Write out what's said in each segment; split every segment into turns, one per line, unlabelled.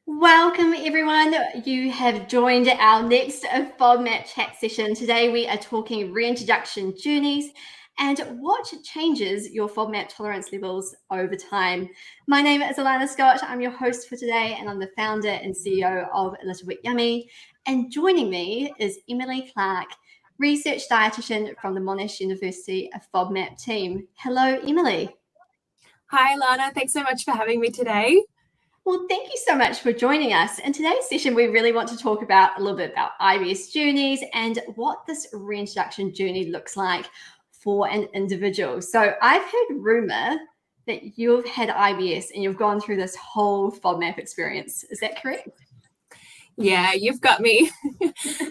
Welcome everyone. You have joined our next FODMAP chat session. Today we are talking reintroduction journeys and what changes your FODMAP tolerance levels over time. My name is Alana Scott. I'm your host for today and I'm the founder and CEO of A Little Bit Yummy. And joining me is Emily Clarke, research dietitian from the Monash University FODMAP team. Hello, Emily.
Hi, Lana. Thanks so much for having me today.
Well, thank you so much for joining us. In today's session, we really want to talk about a little bit about Ibs Journeys and what this reintroduction journey looks like for an individual. So I've heard rumor that you've had IBS and you've gone through this whole FODMAP experience. Is that correct?
Yeah, you've got me.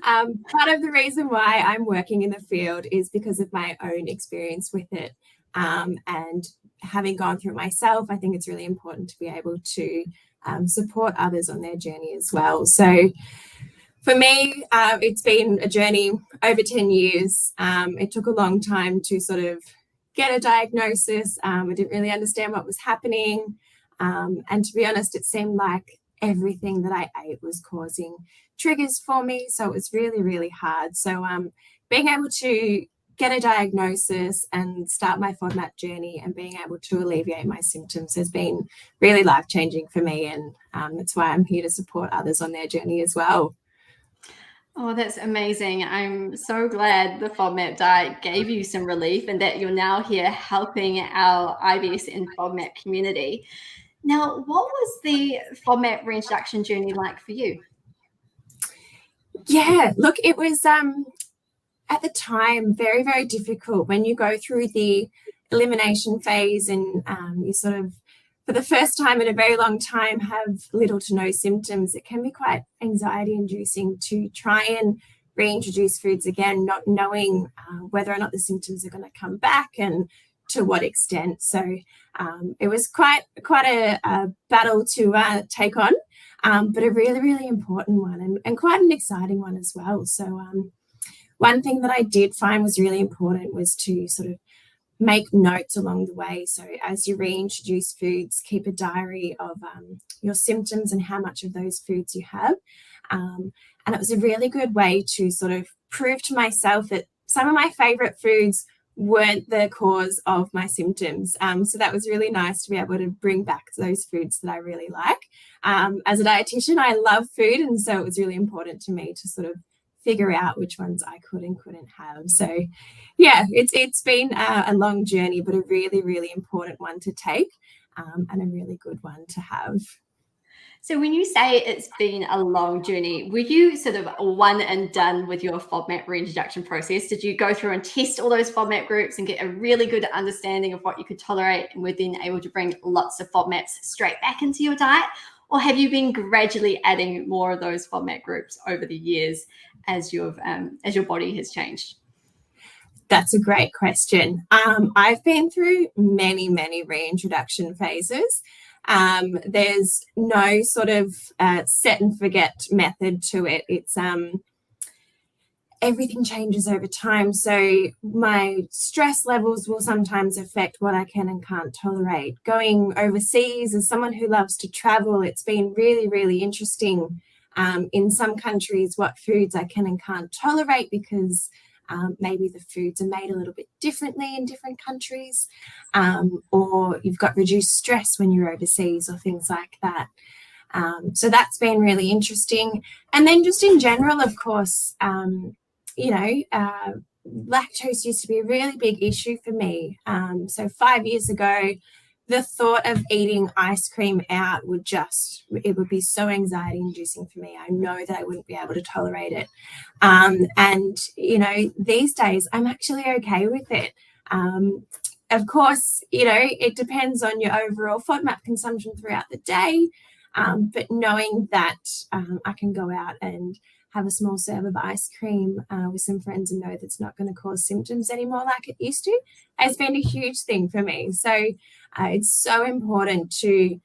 Part of the reason why I'm working in the field is because of my own experience with it. And having gone through it myself, I think it's really important to be able to support others on their journey as well. So for me, it's been a journey over 10 years. It took a long time to sort of get a diagnosis. I didn't really understand what was happening. And to be honest, it seemed like everything that I ate was causing triggers for me. So it was really, really hard. So being able to get a diagnosis and start my FODMAP journey and being able to alleviate my symptoms has been really life-changing for me. And that's why I'm here to support others on their journey as well.
Oh, that's amazing. I'm so glad the FODMAP diet gave you some relief and that you're now here helping our IBS and FODMAP community. Now, what was the FODMAP reintroduction journey like for you?
Yeah, look, it was at the time very, very difficult when you go through the elimination phase and you sort of, for the first time in a very long time, have little to no symptoms. It can be quite anxiety inducing to try and reintroduce foods again, not knowing whether or not the symptoms are going to come back and to what extent. So it was quite a battle to take on, but a really, really important one and quite an exciting one as well. So one thing that I did find was really important was to sort of make notes along the way. So as you reintroduce foods, keep a diary of your symptoms and how much of those foods you have. And it was a really good way to sort of prove to myself that some of my favorite foods weren't the cause of my symptoms. So that was really nice to be able to bring back those foods that I really like. As a dietitian, I love food, and so it was really important to me to sort of figure out which ones I could and couldn't have. So yeah, it's been a long journey, but a really, really important one to take and a really good one to have.
So when you say it's been a long journey, were you sort of one and done with your FODMAP reintroduction process? Did you go through and test all those FODMAP groups and get a really good understanding of what you could tolerate and were then able to bring lots of FODMAPs straight back into your diet? Or have you been gradually adding more of those FODMAP groups over the years as your body has changed?
That's a great question. I've been through many, many reintroduction phases. There's no sort of set and forget method to it. It's everything changes over time. So my stress levels will sometimes affect what I can and can't tolerate. Going overseas, as someone who loves to travel, it's been really, really interesting in some countries what foods I can and can't tolerate because maybe the foods are made a little bit differently in different countries, or you've got reduced stress when you're overseas or things like that. So that's been really interesting. And then just in general, of course, lactose used to be a really big issue for me. So 5 years ago, the thought of eating ice cream out it would be so anxiety inducing for me. I know that I wouldn't be able to tolerate it. And these days I'm actually okay with it. Of course, it depends on your overall FODMAP consumption throughout the day. But knowing that I can go out and have a small serve of ice cream with some friends and know that's not going to cause symptoms anymore like it used to has been a huge thing for me. So it's so important to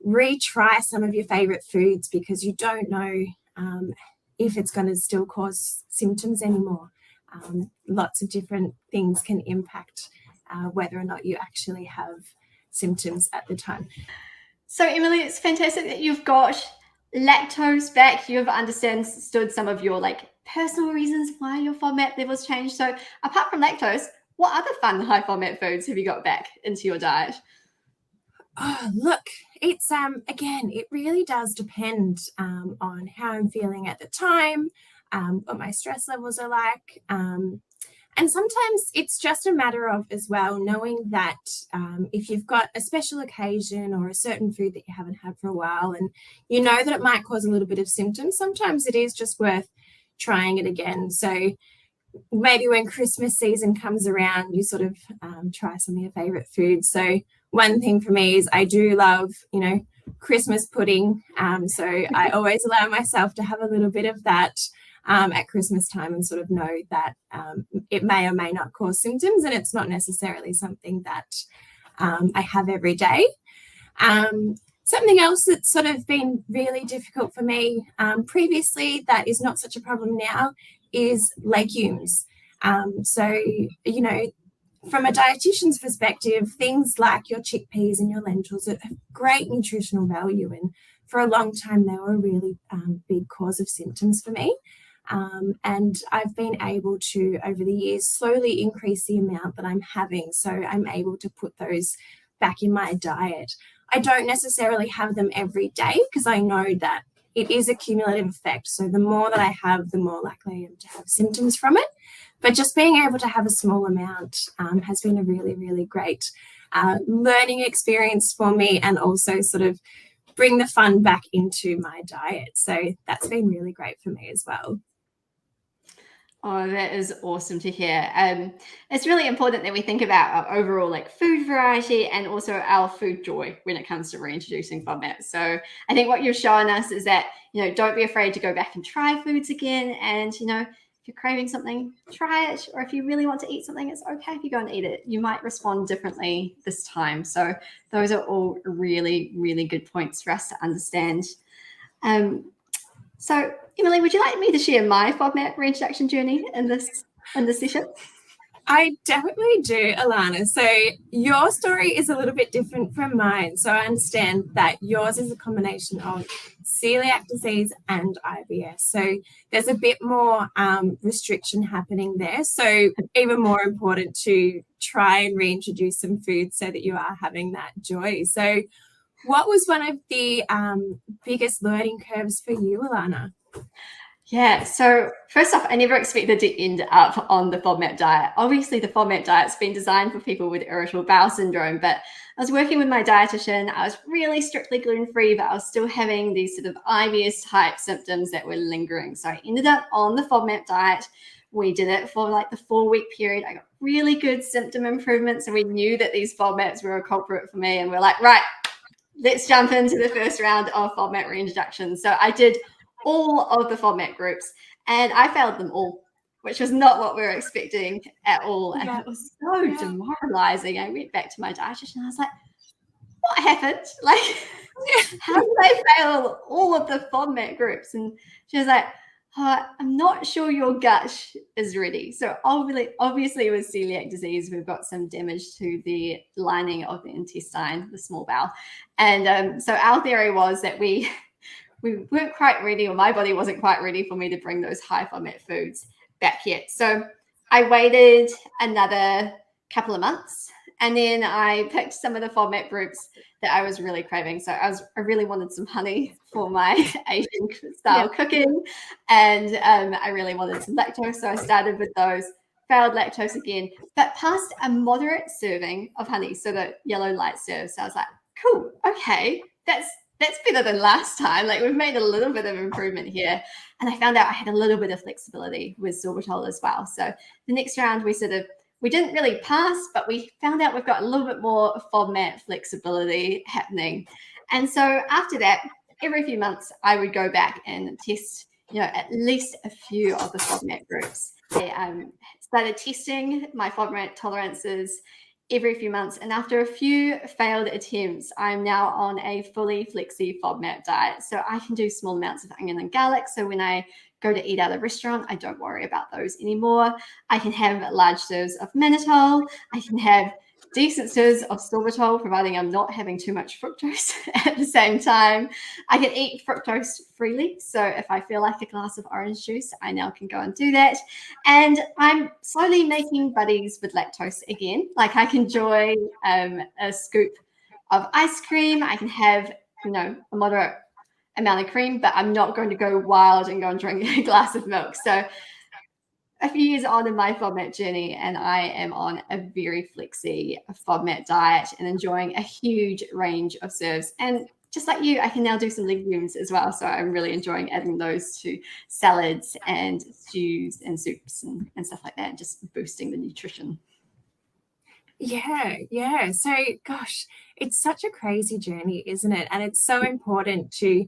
retry some of your favorite foods because you don't know if it's going to still cause symptoms anymore. Lots of different things can impact whether or not you actually have symptoms at the time.
So Emily, it's fantastic that you've got lactose back, you've understood some of your like personal reasons why your FODMAP levels changed. So apart from lactose, what other fun high FODMAP foods have you got back into your diet?
Oh, look, it's again, it really does depend on how I'm feeling at the time, what my stress levels are like. And sometimes it's just a matter of as well knowing that if you've got a special occasion or a certain food that you haven't had for a while and you know that it might cause a little bit of symptoms, sometimes it is just worth trying it again. So maybe when Christmas season comes around, you sort of try some of your favorite foods. So one thing for me is I do love, Christmas pudding. So I always allow myself to have a little bit of that at Christmas time and sort of know that it may or may not cause symptoms, and it's not necessarily something that I have every day. Something else that's sort of been really difficult for me previously that is not such a problem now is legumes. So, from a dietitian's perspective, things like your chickpeas and your lentils have great nutritional value. And for a long time, they were a really big cause of symptoms for me. And I've been able to, over the years, slowly increase the amount that I'm having. So I'm able to put those back in my diet. I don't necessarily have them every day because I know that it is a cumulative effect. So the more that I have, the more likely I am to have symptoms from it. But just being able to have a small amount has been a really, really great learning experience for me, and also sort of bring the fun back into my diet. So that's been really great for me as well.
Oh, that is awesome to hear. It's really important that we think about our overall like food variety and also our food joy when it comes to reintroducing FODMAP. So I think what you're showing us is that, don't be afraid to go back and try foods again. And, if you're craving something, try it. Or if you really want to eat something, it's okay if you go and eat it. You might respond differently this time. So those are all really, really good points for us to understand. So, Emily, would you like me to share my FODMAP reintroduction journey in this session?
I definitely do, Alana. So your story is a little bit different from mine. So I understand that yours is a combination of celiac disease and IBS. So there's a bit more restriction happening there. So even more important to try and reintroduce some food so that you are having that joy. So what was one of the biggest learning curves for you, Alana?
Yeah, so first off, I never expected to end up on the FODMAP diet. Obviously, the FODMAP diet's been designed for people with irritable bowel syndrome, but I was working with my dietitian. I was really strictly gluten-free, but I was still having these sort of IBS-type symptoms that were lingering. So I ended up on the FODMAP diet. We did it for like the 4-week period. I got really good symptom improvements, and we knew that these FODMAPs were a culprit for me. And we're like, right, let's jump into the first round of FODMAP reintroduction. So I did all of the FODMAP groups, and I failed them all, which was not what we were expecting at all. And it was so demoralizing. I went back to my dietitian and I was like, what happened? Like, how did I fail all of the FODMAP groups? And she was like, I'm not sure your gut is ready. So obviously with celiac disease, we've got some damage to the lining of the intestine, the small bowel. And so our theory was that we weren't quite ready, or my body wasn't quite ready for me to bring those high FODMAP foods back yet. So I waited another couple of months, and then I picked some of the FODMAP groups that I was really craving. So I really wanted some honey for my Asian style cooking, and I really wanted some lactose. So I started with those, failed lactose again, but passed a moderate serving of honey, so the yellow light serve. So I was like, cool, okay, that's better than last time. Like, we've made a little bit of improvement here. And I found out I had a little bit of flexibility with sorbitol as well. So the next round we didn't really pass, but we found out we've got a little bit more FODMAP flexibility happening. And so after that, every few months I would go back and test, at least a few of the FODMAP groups. I started testing my FODMAP tolerances every few months. And after a few failed attempts, I'm now on a fully flexi FODMAP diet. So I can do small amounts of onion and garlic. So when I go to eat at a restaurant, I don't worry about those anymore. I can have large serves of mannitol. I can have decent dose of sorbitol, providing I'm not having too much fructose at the same time. I can eat fructose freely. So if I feel like a glass of orange juice, I now can go and do that. And I'm slowly making buddies with lactose again. Like I can enjoy a scoop of ice cream. I can have, a moderate amount of cream, but I'm not going to go wild and go and drink a glass of milk. So a few years on in my FODMAP journey, and I am on a very flexy FODMAP diet and enjoying a huge range of serves. And just like you, I can now do some legumes as well. So I'm really enjoying adding those to salads and stews and soups and stuff like that, and just boosting the nutrition.
Yeah. So, gosh, it's such a crazy journey, isn't it? And it's so important to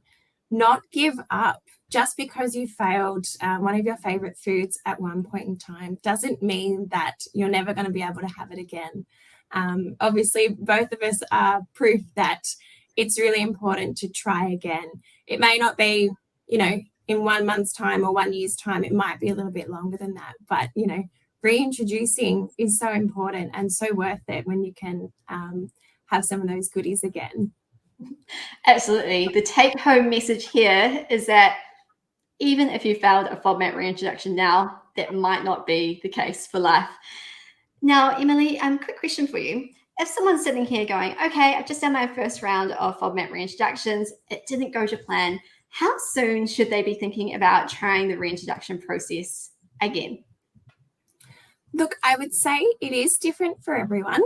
not give up. Just because you failed one of your favorite foods at one point in time doesn't mean that you're never going to be able to have it again. Obviously, both of us are proof that it's really important to try again. It may not be, in 1 month's time or 1 year's time. It might be a little bit longer than that. But, reintroducing is so important and so worth it when you can have some of those goodies again.
Absolutely. The take-home message here is that even if you failed a FODMAP reintroduction now, that might not be the case for life. Now, Emily, quick question for you. If someone's sitting here going, okay, I've just done my first round of FODMAP reintroductions, it didn't go to plan, how soon should they be thinking about trying the reintroduction process again?
Look, I would say it is different for everyone.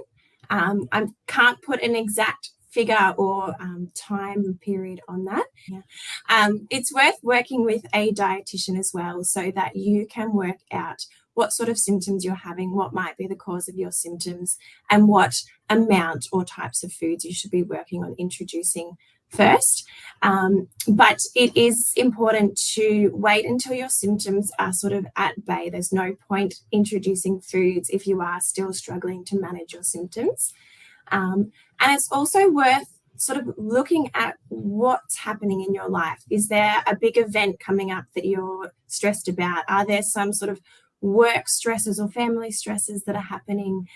I can't put an exact figure or time period on that. It's worth working with a dietitian as well so that you can work out what sort of symptoms you're having, what might be the cause of your symptoms, and what amount or types of foods you should be working on introducing first. But it is important to wait until your symptoms are sort of at bay. There's no point introducing foods if you are still struggling to manage your symptoms. And it's also worth sort of looking at what's happening in your life. Is there a big event coming up that you're stressed about? Are there some sort of work stresses or family stresses that are happening?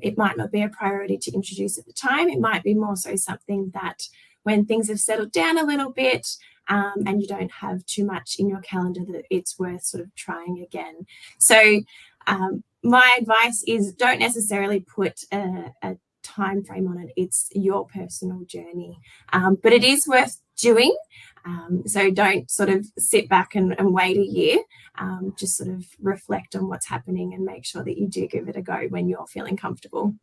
It might not be a priority to introduce at the time. It might be more so something that when things have settled down a little bit and you don't have too much in your calendar, that it's worth sort of trying again. So my advice is don't necessarily put a time frame on it. It's your personal journey, but it is worth doing. So don't sort of sit back and wait a year. Just sort of reflect on what's happening and make sure that you do give it a go when you're feeling comfortable.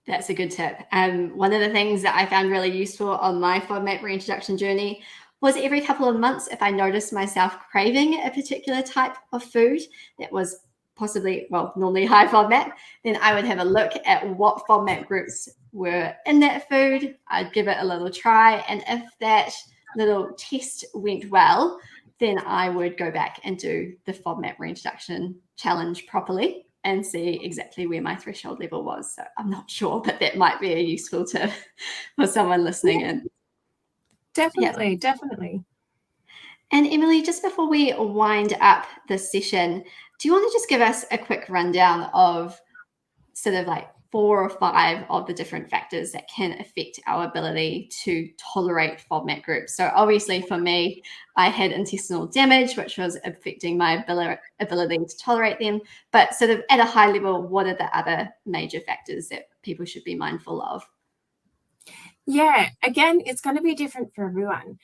That's a good tip. One of the things that I found really useful on my FODMAP reintroduction journey was every couple of months, if I noticed myself craving a particular type of food that was possibly, normally high FODMAP, then I would have a look at what FODMAP groups were in that food. I'd give it a little try. And if that little test went well, then I would go back and do the FODMAP reintroduction challenge properly and see exactly where my threshold level was. So I'm not sure, but that might be a useful tip for someone listening in.
Definitely.
And Emily, just before we wind up this session, do you want to just give us a quick rundown of sort of like 4 or 5 of the different factors that can affect our ability to tolerate FODMAP groups? So obviously for me, I had intestinal damage, which was affecting my ability to tolerate them. But sort of at a high level, what are the other major factors that people should be mindful of?
Yeah, again, it's going to be different for everyone.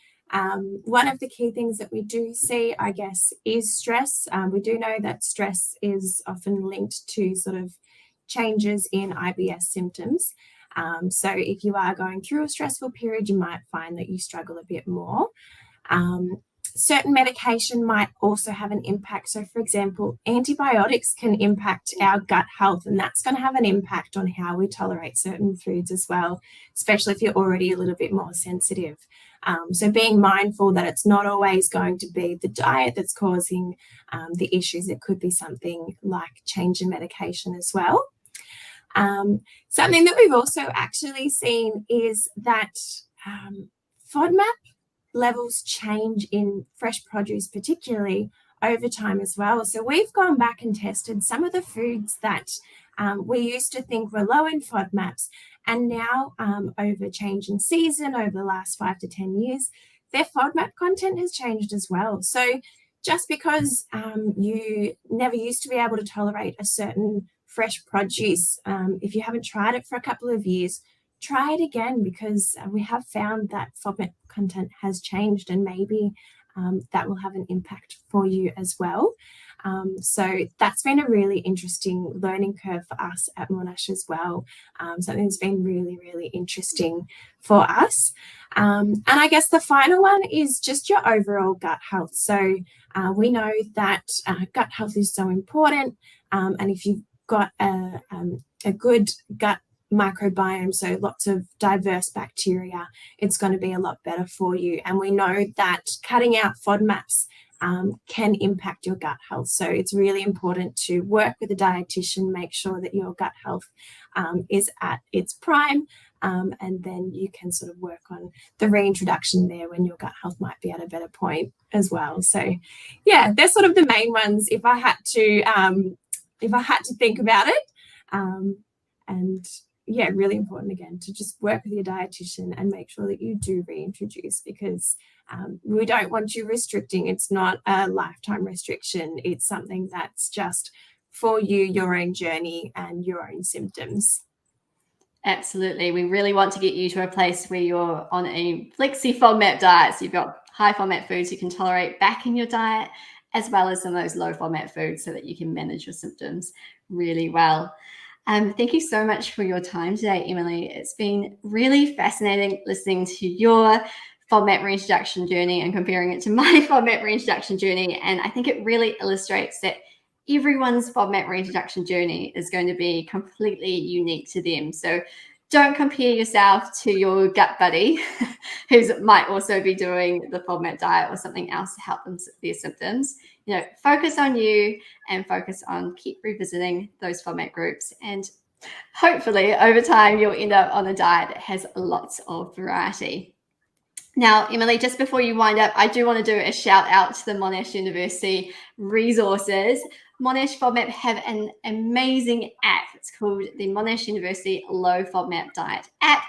One of the key things that we do see, I guess, is stress. We do know that stress is often linked to sort of changes in IBS symptoms. So if you are going through a stressful period, you might find that you struggle a bit more. Certain medication might also have an impact. So for example, antibiotics can impact our gut health, and that's going to have an impact on how we tolerate certain foods as well, especially if you're already a little bit more sensitive. So being mindful that it's not always going to be the diet that's causing the issues. It could be something like change in medication as well. Something that we've also actually seen is that FODMAP levels change in fresh produce particularly over time as well. So we've gone back and tested some of the foods that we used to think were low in FODMAPs, and now over change in season over the last 5 to 10 years, their FODMAP content has changed as well. So just because you never used to be able to tolerate a certain fresh produce, if you haven't tried it for a couple of years, try it again, because we have found that FODMAP content has changed, and maybe that will have an impact for you as well. So that's been a really interesting learning curve for us at Monash as well. Something that's been really, really interesting for us. And I guess the final one is just your overall gut health. So we know that gut health is so important. And if you've got a good gut microbiome, so lots of diverse bacteria, it's going to be a lot better for you. And we know that cutting out FODMAPs can impact your gut health. So it's really important to work with a dietitian, make sure that your gut health is at its prime, and then you can sort of work on the reintroduction there when your gut health might be at a better point as well. So yeah, they're sort of the main ones if I had to think about it. And yeah, really important again to just work with your dietitian and make sure that you do reintroduce, because we don't want you restricting. It's not a lifetime restriction. It's something that's just for you, your own journey and your own symptoms.
Absolutely. We really want to get you to a place where you're on a flexi FODMAP diet. So you've got high FODMAP foods you can tolerate back in your diet, as well as some of those low FODMAP foods, so that you can manage your symptoms really well. Thank you so much for your time today, Emily. It's been really fascinating listening to your FODMAP reintroduction journey and comparing it to my FODMAP reintroduction journey. And I think it really illustrates that everyone's FODMAP reintroduction journey is going to be completely unique to them. So don't compare yourself to your gut buddy who might also be doing the FODMAP diet or something else to help them with their symptoms. You know, focus on you and focus on keep revisiting those FODMAP groups. And hopefully over time, you'll end up on a diet that has lots of variety. Now, Emily, just before you wind up, I do want to do a shout out to the Monash University resources. Monash FODMAP have an amazing app. It's called the Monash University Low FODMAP Diet app.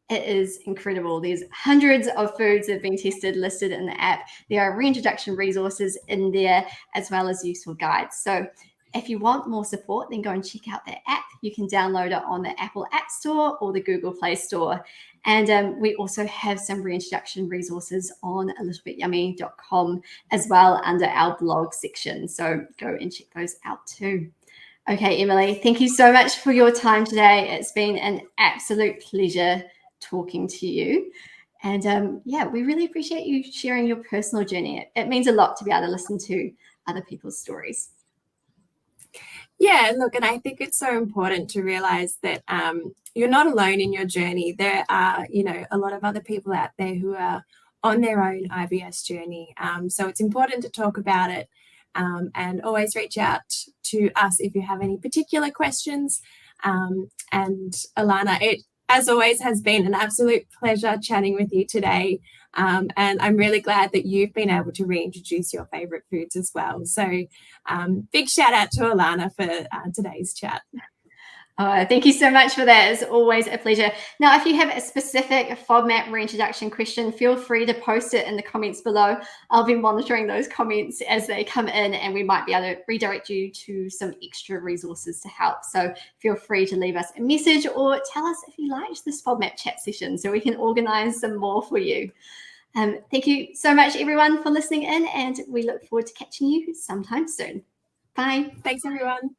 It is incredible. There's hundreds of foods that have been tested, listed in the app. There are reintroduction resources in there, as well as useful guides. So if you want more support, then go and check out that app. You can download it on the Apple App Store or the Google Play Store. And we also have some reintroduction resources on alittlebit.yummy.com as well under our blog section. So go and check those out too. Okay, Emily, thank you so much for your time today. It's been an absolute pleasure talking to you. And yeah, we really appreciate you sharing your personal journey. It means a lot to be able to listen to other people's stories.
Yeah, look, and I think it's so important to realize that you're not alone in your journey. There are, a lot of other people out there who are on their own IBS journey. So it's important to talk about it, and always reach out to us if you have any particular questions. And Alana, it, as always, has been an absolute pleasure chatting with you today. And I'm really glad that you've been able to reintroduce your favourite foods as well. So big shout out to Alana for today's chat.
Thank you so much for that. It's always a pleasure. Now, if you have a specific FODMAP reintroduction question, feel free to post it in the comments below. I'll be monitoring those comments as they come in, and we might be able to redirect you to some extra resources to help. So feel free to leave us a message or tell us if you liked this FODMAP chat session so we can organize some more for you. Thank you so much, everyone, for listening in, and we look forward to catching you sometime soon. Bye.
Thanks, everyone.